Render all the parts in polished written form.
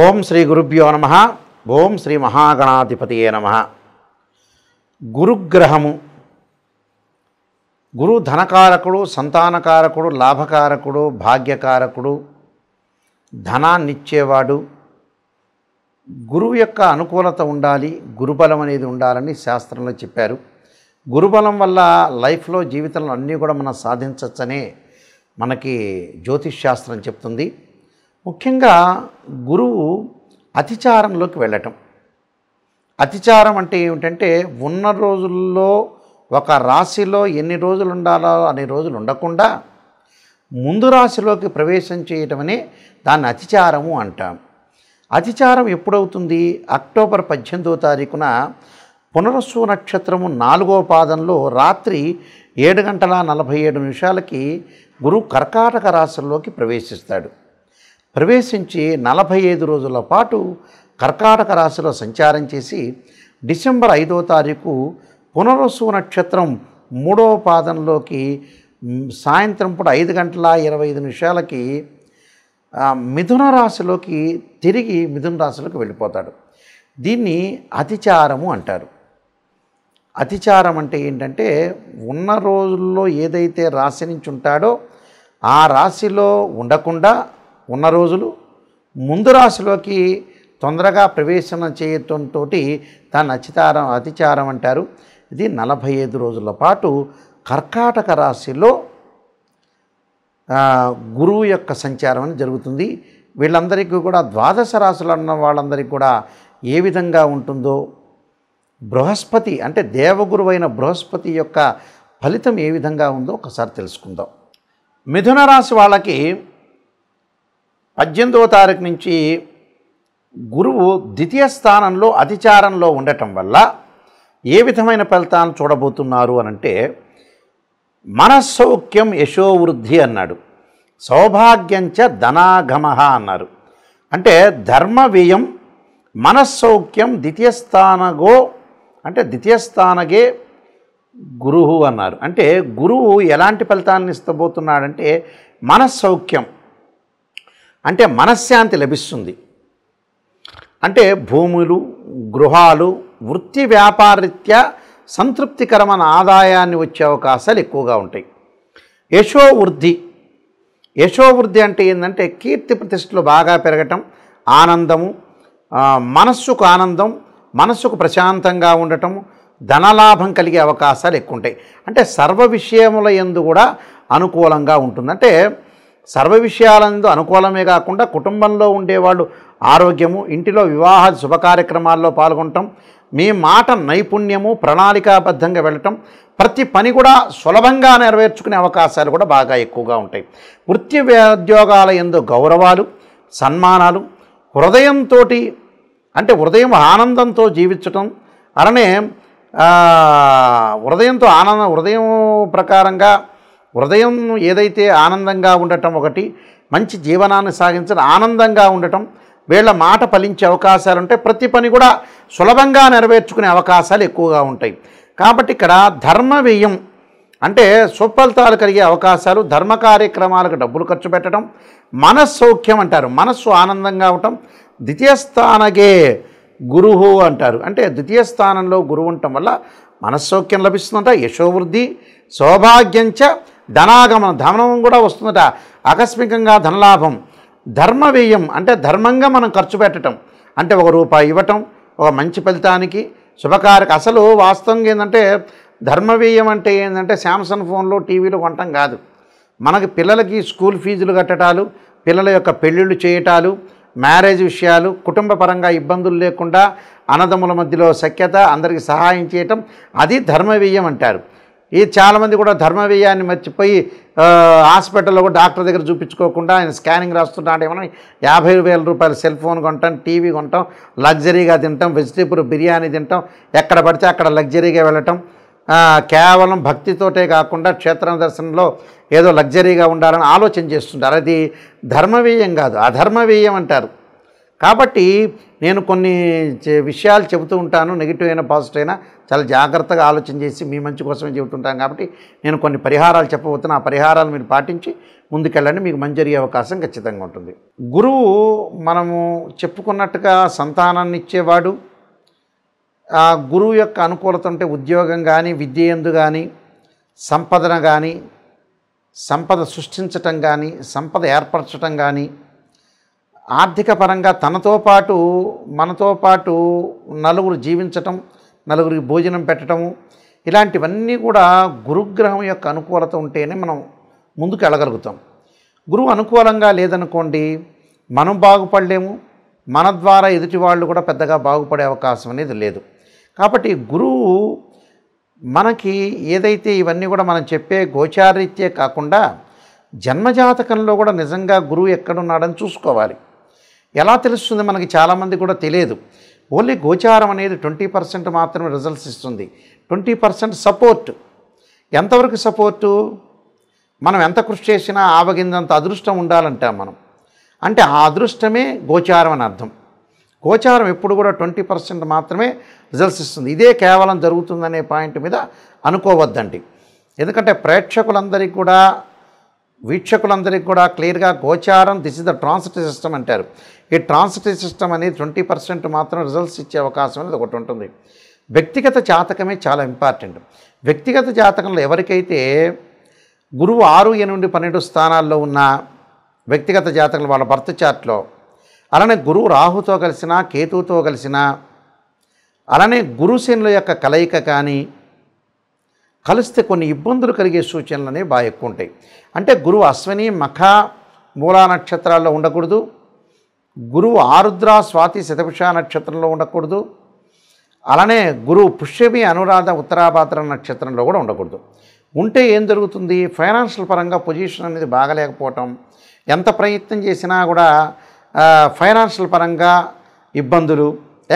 ఓం శ్రీ గురుభ్యో నమః. ఓం శ్రీ మహాగణాధిపతియే నమః. గురుగ్రహము గురు ధనకారకుడు, సంతానకారకుడు, లాభకారకుడు, భాగ్యకారకుడు, ధనాన్నిచ్చేవాడు. గురువు యొక్క అనుకూలత ఉండాలి, గురుబలం అనేది ఉండాలని శాస్త్రంలో చెప్పారు. గురుబలం వల్ల లైఫ్లో జీవితంలో అన్నీ కూడా మనం సాధించవచ్చనే మనకి జ్యోతిష్ శాస్త్రం చెప్తుంది. ముఖ్యంగా గురువు అతిచారంలోకి వెళ్ళటం. అతిచారం అంటే ఏమిటంటే ఉన్న రోజుల్లో ఒక రాశిలో ఎన్ని రోజులు ఉండాలో అన్ని రోజులు ఉండకుండా ముందు రాశిలోకి ప్రవేశం చేయటమనే దాన్ని అతిచారము అంటాం. అతిచారం ఎప్పుడవుతుంది? అక్టోబర్ 18వ తారీఖున పునరస్సు నక్షత్రము 4వ పాదంలో రాత్రి 7:47 గురువు కర్కాటక రాశిలోకి ప్రవేశిస్తాడు. ప్రవేశించి 45 రోజుల పాటు కర్కాటక రాశిలో సంచారం చేసి డిసెంబర్ 5వ తారీఖు పునరస్సు నక్షత్రం 3వ పాదంలోకి సాయంత్రం పూట 5:25 మిథున రాశిలోకి తిరిగి మిథున రాశిలోకి వెళ్ళిపోతాడు. దీన్ని అతిచారము అంటారు. అతిచారం అంటే ఏంటంటే ఉన్న రోజుల్లో ఏదైతే రాశి నుంచి ఉంటాడో ఆ రాశిలో ఉండకుండా ఉన్న రోజులు ముందు రాశిలోకి తొందరగా ప్రవేశం చేయటంతో దాన్ని అతిచారం అంటారు. ఇది 45 రోజుల పాటు కర్కాటక రాశిలో గురువు యొక్క సంచారం అని జరుగుతుంది. వీళ్ళందరికీ కూడా ద్వాదశ రాశులు అన్న వాళ్ళందరికీ కూడా ఏ విధంగా ఉంటుందో, బృహస్పతి అంటే దేవగురువు అయిన బృహస్పతి యొక్క ఫలితం ఏ విధంగా ఉందో ఒకసారి తెలుసుకుందాం. మిథున రాశి వాళ్ళకి 18వ తారీఖు నుంచి గురువు ద్వితీయ స్థానంలో అతిచారంలో ఉండటం వల్ల ఏ విధమైన ఫలితాలను చూడబోతున్నారు అనంటే, మనస్సౌఖ్యం యశోవృద్ధి అన్నాడు, సౌభాగ్యంచ ధనాగమ అన్నారు. అంటే ధర్మ వ్యయం మనస్సౌఖ్యం ద్వితీయస్థానగో అంటే ద్వితీయస్థానగే గురువు అన్నారు. అంటే గురువు ఎలాంటి ఫలితాలను ఇస్తబోతున్నాడంటే మనస్సౌఖ్యం అంటే మనశ్శాంతి లభిస్తుంది. అంటే భూములు, గృహాలు, వృత్తి వ్యాపారరీత్యా సంతృప్తికరమైన ఆదాయాన్ని వచ్చే అవకాశాలు ఎక్కువగా ఉంటాయి. యశోవృద్ధి అంటే ఏంటంటే కీర్తి ప్రతిష్టలు బాగా పెరగటం, ఆనందము, మనస్సుకు ఆనందం, మనస్సుకు ప్రశాంతంగా ఉండటం, ధనలాభం కలిగే అవకాశాలు ఎక్కువ ఉంటాయి. అంటే సర్వ విషయముల యందు కూడా అనుకూలంగా ఉంటుంది. అంటే సర్వ విషయాలందు అనుకూలమే కాకుండా కుటుంబంలో ఉండేవాళ్ళు ఆరోగ్యము, ఇంటిలో వివాహ శుభకార్యక్రమాల్లో పాల్గొనటం, మీ మాట నైపుణ్యము, ప్రణాళికాబద్ధంగా వెళ్ళటం, ప్రతి పని కూడా సులభంగా నెరవేర్చుకునే అవకాశాలు కూడా బాగా ఎక్కువగా ఉంటాయి. వృత్తి ఉద్యోగాల యందు గౌరవాలు, సన్మానాలు, హృదయంతో అంటే హృదయం ఆనందంతో జీవించటం, అలానే హృదయం ప్రకారంగా హృదయం ఏదైతే ఆనందంగా ఉండటం ఒకటి, మంచి జీవనాన్ని సాగించడం, ఆనందంగా ఉండటం, వీళ్ళ మాట ఫలించే అవకాశాలు ఉంటాయి. ప్రతి పని కూడా సులభంగా నెరవేర్చుకునే అవకాశాలు ఎక్కువగా ఉంటాయి. కాబట్టి ఇక్కడ ధర్మ వ్యయం అంటే సుఫలితాలు కలిగే అవకాశాలు, ధర్మ కార్యక్రమాలకు డబ్బులు ఖర్చు పెట్టడం, మనస్సౌఖ్యం అంటారు, మనస్సు ఆనందంగా ఉండటం, ద్వితీయ స్థానగే గురువు అంటారు. అంటే ద్వితీయ స్థానంలో గురువు ఉండటం వల్ల మనస్సౌఖ్యం లభిస్తుందట, యశోవృద్ధి, సౌభాగ్యంచ ధనాగమనం, ధనం కూడా వస్తుందట, ఆకస్మికంగా ధనలాభం. ధర్మ వ్యయం అంటే ధర్మంగా మనం ఖర్చు పెట్టడం, అంటే ₹1 ఇవ్వటం ఒక మంచి ఫలితానికి అసలు వాస్తవంగా ఏంటంటే ధర్మ వ్యయం అంటే ఏంటంటే శాంసంగ్ ఫోన్లో, టీవీలో కొనటం కాదు. మనకి పిల్లలకి స్కూల్ ఫీజులు కట్టడాలు, పిల్లల యొక్క పెళ్ళిళ్ళు చేయటాలు, మ్యారేజ్ విషయాలు, కుటుంబ పరంగా ఇబ్బందులు లేకుండా అన్నదమ్ముల మధ్యలో సఖ్యత, అందరికీ సహాయం చేయటం, అది ధర్మ వ్యయం అంటారు. ఈ చాలామంది కూడా ధర్మ వ్యయాన్ని మర్చిపోయి హాస్పిటల్లో కూడా డాక్టర్ దగ్గర చూపించుకోకుండా ఆయన స్కానింగ్ రాస్తున్నాడు ఏమన్నా ₹50,000 సెల్ ఫోన్ కొంటాం, టీవీ కొంటాం, లగ్జరీగా తింటాం, వెజిటేబుల్ బిర్యానీ తింటాం, ఎక్కడ పడితే అక్కడ లగ్జరీగా వెళ్ళటం, కేవలం భక్తితోటే కాకుండా క్షేత్ర దర్శనంలో ఏదో లగ్జరీగా ఉండాలని ఆలోచన చేస్తుంటారు. అది ధర్మవ్యయం కాదు, అధర్మవ్యయం అంటారు. కాబట్టి నేను కొన్ని విషయాలు చెబుతూ ఉంటాను, నెగిటివ్ అయినా పాజిటివ్ అయినా చాలా జాగ్రత్తగా ఆలోచన చేసి మీ మంచి కోసమే చెబుతుంటాను. కాబట్టి నేను కొన్ని పరిహారాలు చెప్పబోతున్నా. ఆ పరిహారాలు మీరు పాటించి ముందుకెళ్ళండి, మీకు మంచి జరిగే అవకాశం ఖచ్చితంగా ఉంటుంది. గురువు మనము చెప్పుకున్నట్టుగా సంతానాన్ని ఇచ్చేవాడు. ఆ గురువు యొక్క అనుకూలత ఉంటే ఉద్యోగం కానీ, విద్య యందు కానీ, సంపదన కానీ, సంపద సృష్టించటం కానీ, సంపద ఏర్పరచటం కానీ, ఆర్థిక పరంగా తనతో పాటు మనతో పాటు నలుగురు జీవించటం, నలుగురికి భోజనం పెట్టడము, ఇలాంటివన్నీ కూడా గురుగ్రహం యొక్క అనుకూలత ఉంటేనే మనం ముందుకు వెళ్ళగలుగుతాం. గురువు అనుకూలంగా లేదనుకోండి, మనం బాగుపడలేము, మన ద్వారా ఎదుటి వాళ్ళు కూడా పెద్దగా బాగుపడే అవకాశం అనేది లేదు. కాబట్టి గురువు మనకి ఏదైతే ఇవన్నీ కూడా మనం చెప్పే గోచారీత్యే కాకుండా జన్మజాతకంలో కూడా నిజంగా గురువు ఎక్కడున్నాడని చూసుకోవాలి. ఎలా తెలుస్తుంది మనకి? చాలామంది కూడా తెలియదు. ఓన్లీ గోచారం అనేది 20% మాత్రమే రిజల్ట్స్ ఇస్తుంది. 20% సపోర్ట్. ఎంతవరకు సపోర్టు? మనం ఎంత కృషి చేసినా ఆవగిందంత అదృష్టం ఉండాలంటాం మనం. అంటే ఆ అదృష్టమే గోచారం అని అర్థం. గోచారం ఎప్పుడు కూడా 20% మాత్రమే రిజల్ట్స్ ఇస్తుంది. ఇదే కేవలం జరుగుతుందనే పాయింట్ మీద అనుకోవద్దండి. ఎందుకంటే ప్రేక్షకులందరికీ కూడా, వీక్షకులందరికీ కూడా క్లియర్గా గోచారం this is the transitive system అంటారు. ఈ ట్రాన్సిటివ్ సిస్టమ్ అనేది 20% మాత్రం రిజల్ట్స్ ఇచ్చే అవకాశం అనేది ఒకటి ఉంటుంది. వ్యక్తిగత జాతకమే చాలా ఇంపార్టెంట్. వ్యక్తిగత జాతకంలో ఎవరికైతే గురువు 6, 8, 12 స్థానాల్లో ఉన్న వ్యక్తిగత జాతకంలో వాళ్ళ బర్త్ చార్ట్లో, అలానే గురువు రాహుతో కలిసినా, కేతువుతో కలిసినా, అలానే గురుశనుల యొక్క కలయిక కానీ కలిస్తే కొన్ని ఇబ్బందులు కలిగే సూచనలు అనేవి బాగా ఎక్కువ ఉంటాయి. అంటే గురువు అశ్విని, మఖ, మూలా నక్షత్రాల్లో ఉండకూడదు. గురువు ఆరుద్ర, స్వాతి, శతభిష నక్షత్రంలో ఉండకూడదు. అలానే గురువు పుష్యమి, అనురాధ, ఉత్తరాభాద్ర నక్షత్రంలో కూడా ఉండకూడదు. ఉంటే ఏం జరుగుతుంది? ఫైనాన్షియల్ పరంగా పొజిషన్ అనేది బాగలేకపోవటం, ఎంత ప్రయత్నం చేసినా కూడా ఫైనాన్షియల్ పరంగా ఇబ్బందులు,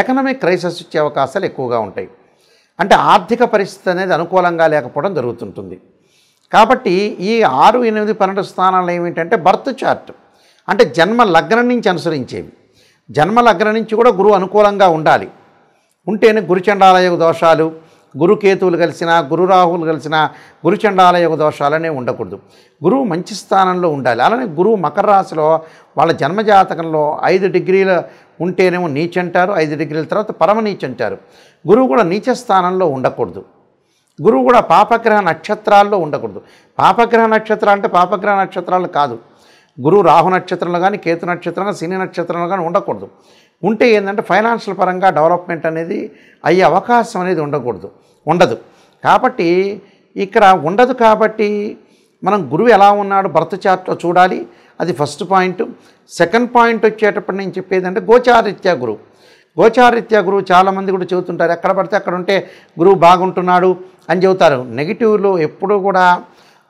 ఎకనామిక్ క్రైసిస్ వచ్చే అవకాశాలు ఎక్కువగా ఉంటాయి. అంటే ఆర్థిక పరిస్థితి అనేది అనుకూలంగా లేకపోవడం జరుగుతుంటుంది. కాబట్టి ఈ 6, 8, 12 స్థానాలు ఏమిటంటే బర్త్ చార్ట్, అంటే జన్మ లగ్నం నుంచి అనుసరించేవి. జన్మ లగ్నం నుంచి కూడా గురువు అనుకూలంగా ఉండాలి. ఉంటేనే గురుచండాలయోగ దోషాలు, గురుకేతువులు కలిసినా, గురు రాహువులు కలిసినా గురుచండాలయోగ దోషాలనే ఉండకూడదు. గురువు మంచి స్థానంలో ఉండాలి. అలానే గురువు మకర రాశిలో వాళ్ళ జన్మజాతకంలో 5 డిగ్రీలు ఉంటేనేమో నీచ అంటారు, 5 డిగ్రీల తర్వాత పరమ నీచ అంటారు. గురువు కూడా నీచ స్థానంలో ఉండకూడదు. గురువు కూడా పాపగ్రహ నక్షత్రాల్లో ఉండకూడదు. పాపగ్రహ నక్షత్రాలు అంటే పాపగ్రహ నక్షత్రాలు కాదు. గురువు రాహు నక్షత్రంలో కానీ, కేతు నక్షత్రంలో, శని నక్షత్రంలో కానీ ఉండకూడదు. ఉంటే ఏంటంటే ఫైనాన్షియల్ పరంగా డెవలప్మెంట్ అనేది అయ్యే అవకాశం అనేది ఉండదు. కాబట్టి ఇక్కడ ఉండదు. కాబట్టి మనం గురువు ఎలా ఉన్నాడు బర్త్ చార్ట్లో చూడాలి. అది ఫస్ట్ పాయింట్. సెకండ్ పాయింట్ వచ్చేటప్పుడు నేను చెప్పేదంటే గోచారీత్యా గురువు. గోచారీత్యా గురువు చాలామంది కూడా చెబుతుంటారు, ఎక్కడ పడితే అక్కడ ఉంటే గురువు బాగుంటున్నాడు అని చెబుతారు. నెగిటివ్లో ఎప్పుడూ కూడా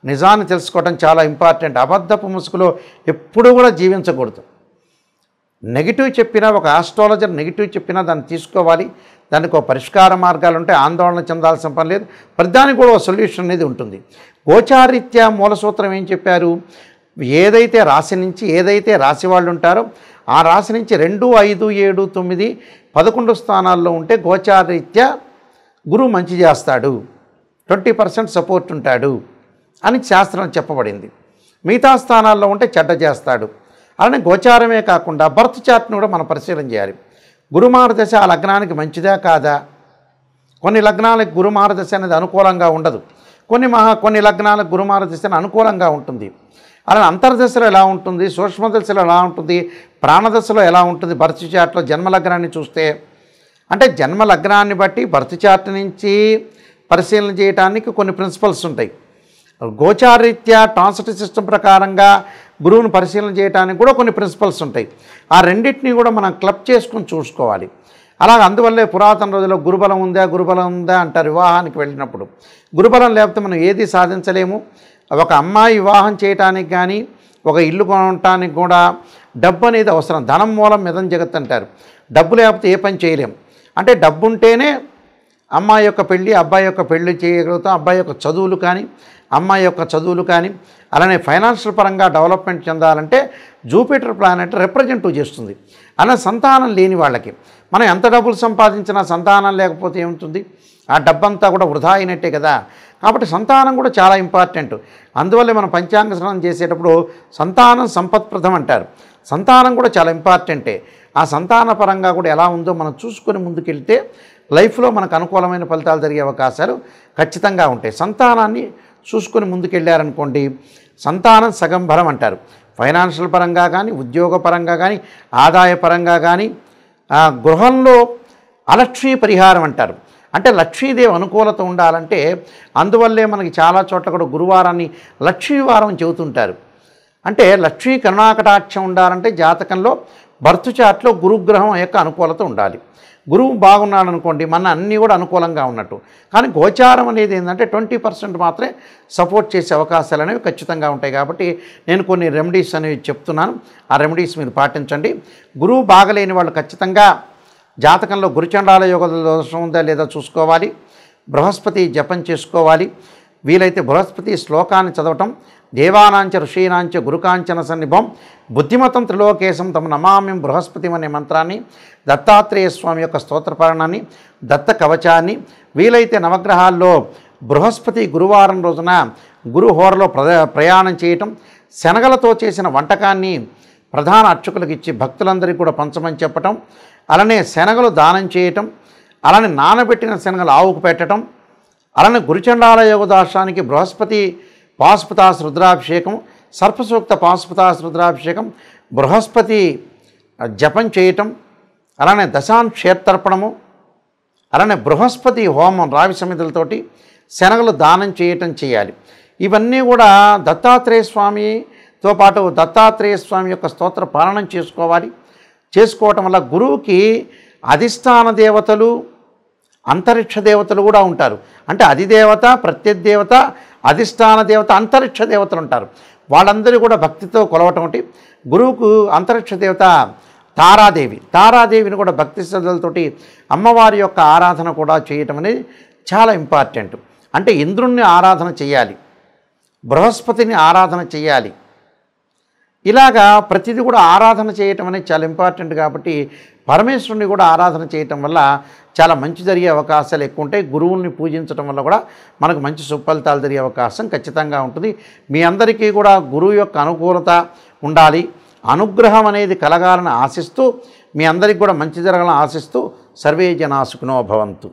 నిజాన్ని తెలుసుకోవడం చాలా ఇంపార్టెంట్. అబద్ధపు ముసుగులో ఎప్పుడూ కూడా జీవించకూడదు. నెగిటివ్ చెప్పినా, ఒక ఆస్ట్రాలజర్ నెగిటివ్ చెప్పినా దాన్ని తీసుకోవాలి. దానికి ఒక పరిష్కార మార్గాలు ఉంటాయి. ఆందోళన చెందాల్సిన పని లేదు. ప్రతిదానికి కూడా ఒక సొల్యూషన్ అనేది ఉంటుంది. గోచారీత్యా మూల సూత్రం ఏం చెప్పారు? ఏదైతే రాశి నుంచి ఏదైతే రాశి వాళ్ళు ఉంటారో ఆ రాశి నుంచి 2, 5, 7, 9, 11 స్థానాల్లో ఉంటే గోచారీత్యా గురువు మంచి చేస్తాడు, 20% సపోర్ట్ ఉంటాడు అని శాస్త్రం చెప్పబడింది. మిగతా స్థానాల్లో ఉంటే చెడ్డ చేస్తాడు. అలానే గోచారమే కాకుండా బర్త్ చార్ట్ను కూడా మనం పరిశీలన చేయాలి. గురుమారదశ ఆ లగ్నానికి మంచిదా కాదా? కొన్ని లగ్నాలకు గురుమారదశ అనేది అనుకూలంగా ఉండదు. కొన్ని లగ్నాలకు గురుమారదశ అనుకూలంగా ఉంటుంది. అలానే అంతర్దశలో ఎలా ఉంటుంది, సూక్ష్మదశలో ఎలా ఉంటుంది, ప్రాణదశలో ఎలా ఉంటుంది? బర్త్ చార్ట్లో జన్మలగ్నాన్ని చూస్తే, అంటే జన్మలగ్నాన్ని బట్టి బర్త్ చార్ట్ నుంచి పరిశీలన చేయడానికి కొన్ని ప్రిన్సిపల్స్ ఉంటాయి. గోచారీత్యా ట్రాన్సిటివ్ సిస్టమ్ ప్రకారంగా గురువును పరిశీలన చేయడానికి కూడా కొన్ని ప్రిన్సిపల్స్ ఉంటాయి. ఆ రెండింటినీ కూడా మనం క్లబ్ చేసుకొని చూసుకోవాలి. అలాగే అందువల్లే పురాతన రోజుల్లో గురుబలం ఉందా అంటారు వివాహానికి వెళ్ళినప్పుడు. గురుబలం లేకపోతే మనం ఏది సాధించలేము. ఒక అమ్మాయి వివాహం చేయటానికి కానీ, ఒక ఇల్లు కొనటానికి కూడా డబ్బు అనేది అవసరం. ధనం మూలం మిదం జగత్ అంటారు. డబ్బు లేకపోతే ఏ పని చేయలేం. అంటే డబ్బు ఉంటేనే అమ్మాయి యొక్క పెళ్ళి, అబ్బాయి యొక్క పెళ్ళి చేయగలుగుతాం. అబ్బాయి యొక్క చదువులు కానీ, అమ్మాయి యొక్క చదువులు కానీ అలానే ఫైనాన్షియల్ పరంగా డెవలప్మెంట్ చెందాలంటే జూపిటర్ ప్లానెట్ రిప్రజెంటివ్ చేస్తుంది. అలా సంతానం లేని వాళ్ళకి మనం ఎంత డబ్బులు సంపాదించినా సంతానం లేకపోతే ఏముంటుంది? ఆ డబ్బంతా కూడా వృధా అయినట్టే కదా. కాబట్టి సంతానం కూడా చాలా ఇంపార్టెంట్. అందువల్లే మనం పంచాంగ శ్రవణం చేసేటప్పుడు సంతానం సంపత్ప్రదం అంటారు. సంతానం కూడా చాలా ఇంపార్టెంటే. ఆ సంతాన పరంగా కూడా ఎలా ఉందో మనం చూసుకొని ముందుకెళ్తే లైఫ్లో మనకు అనుకూలమైన ఫలితాలు జరిగే అవకాశాలు ఖచ్చితంగా ఉంటాయి. సంతానాన్ని చూసుకొని ముందుకెళ్ళారనుకోండి, సంతానం సగం బలం అంటారు. ఫైనాన్షియల్ పరంగా కానీ, ఉద్యోగ పరంగా కానీ, ఆదాయ పరంగా కానీ, గృహంలో అలక్ష్మీ పరిహారం అంటారు. అంటే లక్ష్మీదేవి అనుకూలత ఉండాలంటే అందువల్లే మనకి చాలా చోట్ల కూడా గురువారాన్ని లక్ష్మీవారం చెబుతుంటారు. అంటే లక్ష్మీ కరుణాకటాక్షం ఉండాలంటే జాతకంలో బర్త్ చార్ట్లో గురుగ్రహం యొక్క అనుకూలత ఉండాలి. గురువు బాగున్నాడు అనుకోండి, మన అన్నీ కూడా అనుకూలంగా ఉన్నట్టు. కానీ గోచారం అనేది ఏంటంటే 20% మాత్రమే సపోర్ట్ చేసే అవకాశాలు అనేవి ఖచ్చితంగా ఉంటాయి. కాబట్టి నేను కొన్ని రెమెడీస్ అనేవి చెప్తున్నాను. ఆ రెమెడీస్ మీరు పాటించండి. గురువు బాగలేని వాళ్ళు ఖచ్చితంగా జాతకంలో గురుచండాల యోగ దోషం ఉందా లేదా చూసుకోవాలి. బృహస్పతి జపం చేసుకోవాలి. వీలైతే బృహస్పతి శ్లోకాన్ని చదవటం, దేవానాంచ ఋషీనాంచ గురుకాంచన సన్నిభం బుద్ధిమతం త్రిలోకేశం తమ నమామ్యం బృహస్పతి అనే మంత్రాన్ని, దత్తాత్రేయ స్వామి యొక్క స్తోత్రపరణాన్ని, దత్త కవచాన్ని, వీలైతే నవగ్రహాల్లో బృహస్పతి గురువారం రోజున గురుహోరలో ప్రయాణం చేయటం, శనగలతో చేసిన వంటకాన్ని ప్రధాన అర్చకులకు ఇచ్చి భక్తులందరికీ కూడా పంచమని చెప్పటం, అలానే శనగలు దానం చేయటం, అలానే నానబెట్టిన శనగలు ఆవుకు పెట్టడం, అలానే గురుచండాల యోగ దోషానికి బృహస్పతి పాశుపతాస్ రుద్రాభిషేకం, సర్పసూక్త పాశుపతాస్ రుద్రాభిషేకం, బృహస్పతి జపం చేయటం, అలానే దశాంక్షేత్రర్పణము, అలానే బృహస్పతి హోమం రావి సమితులతోటి శనగలు దానం చేయటం చేయాలి. ఇవన్నీ కూడా దత్తాత్రేయ స్వామితో పాటు దత్తాత్రేయ స్వామి యొక్క స్తోత్ర పాలనం చేసుకోవాలి. చేసుకోవటం వల్ల గురువుకి అధిష్టాన దేవతలు, అంతరిక్ష దేవతలు కూడా ఉంటారు. అంటే అధిదేవత, ప్రత్యదేవత, అధిష్టాన దేవత, అంతరిక్ష దేవతలు ఉంటారు. వాళ్ళందరూ కూడా భక్తితో కొలవటం ఒకటి. గురువుకు అంతరిక్ష దేవత తారాదేవిని కూడా భక్తి శ్రద్ధలతోటి అమ్మవారి యొక్క ఆరాధన కూడా చేయటం అనేది చాలా ఇంపార్టెంట్. అంటే ఇంద్రుణ్ణి ఆరాధన చేయాలి, బృహస్పతిని ఆరాధన చేయాలి. ఇలాగా ప్రతిదీ కూడా ఆరాధన చేయటం అనేది చాలా ఇంపార్టెంట్. కాబట్టి పరమేశ్వరుని కూడా ఆరాధన చేయటం వల్ల చాలా మంచి జరిగే అవకాశాలు ఎక్కువ ఉంటాయి. గురువుల్ని పూజించడం వల్ల కూడా మనకు మంచి సుఫలితాలు జరిగే అవకాశం ఖచ్చితంగా ఉంటుంది. మీ అందరికీ కూడా గురువు యొక్క అనుకూలత ఉండాలి, అనుగ్రహం అనేది కలగాలని ఆశిస్తూ, మీ అందరికీ కూడా మంచి జరగాలని ఆశిస్తూ సర్వే జనా సుఖినో భవంతు.